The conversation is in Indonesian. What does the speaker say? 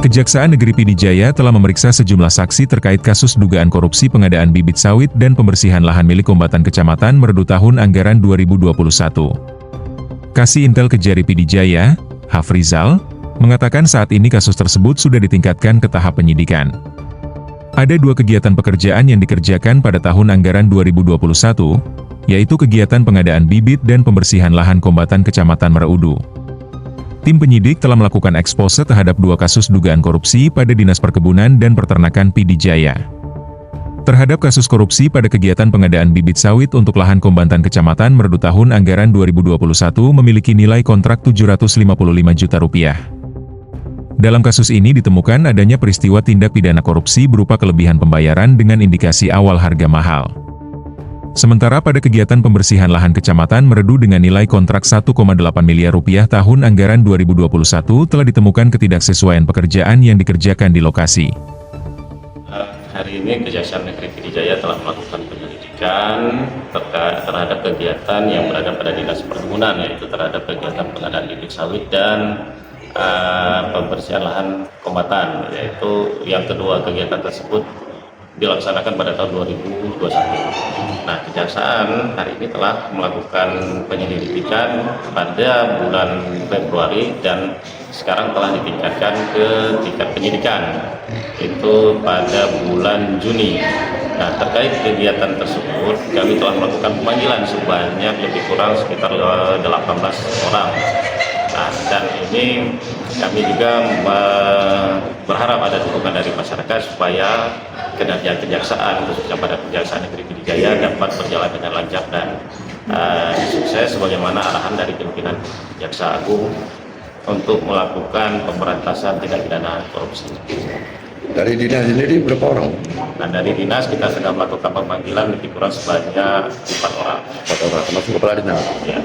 Kejaksaan Negeri Pidijaya telah memeriksa sejumlah saksi terkait kasus dugaan korupsi pengadaan bibit sawit dan pembersihan lahan milik Kombatan Kecamatan Merdu tahun anggaran 2021. Kasih Intel Kejari Pidijaya, Hafrizal, mengatakan saat ini kasus tersebut sudah ditingkatkan ke tahap penyidikan. Ada dua kegiatan pekerjaan yang dikerjakan pada tahun anggaran 2021, yaitu kegiatan pengadaan bibit dan pembersihan lahan Kombatan Kecamatan Merdu. Tim penyidik telah melakukan ekspose terhadap dua kasus dugaan korupsi pada Dinas Perkebunan dan Peternakan Pidijaya. Terhadap kasus korupsi pada kegiatan pengadaan bibit sawit untuk lahan Kombatan Kecamatan Merdu tahun anggaran 2021 memiliki nilai kontrak Rp755 juta. Dalam kasus ini ditemukan adanya peristiwa tindak pidana korupsi berupa kelebihan pembayaran dengan indikasi awal harga mahal. Sementara pada kegiatan pembersihan lahan Kecamatan Merdu dengan nilai kontrak Rp1,8 miliar tahun anggaran 2021 telah ditemukan ketidaksesuaian pekerjaan yang dikerjakan di lokasi. Hari ini Kejaksaan Negeri Pidijaya telah melakukan penyelidikan terhadap kegiatan yang berada pada Dinas Perkebunan, yaitu terhadap kegiatan pengadaan bibit sawit dan pembersihan lahan Kombatan, yaitu yang kedua kegiatan tersebut dilaksanakan pada tahun 2021. Nah, Kejaksaan hari ini telah melakukan penyelidikan pada bulan Februari dan sekarang telah ditingkatkan ke tingkat penyidikan, itu pada bulan Juni. Nah, terkait kegiatan tersebut, kami telah melakukan pemanggilan sebanyak lebih kurang sekitar 18 orang. Nah, dan ini kami juga berharap ada dukungan dari masyarakat supaya kinerja Kejaksaan, khususnya pada Kejaksaan Negeri Pidijaya, dapat berjalan dengan lancar dan sukses sebagaimana arahan dari pimpinan Jaksa Agung untuk melakukan pemberantasan tindak pidana korupsi. Dari dinas sendiri berapa orang? Nah, dari dinas kita sedang melakukan pemanggilan lebih kurang sebanyak 4 orang. 4 orang, termasuk kepala dinas. Ya.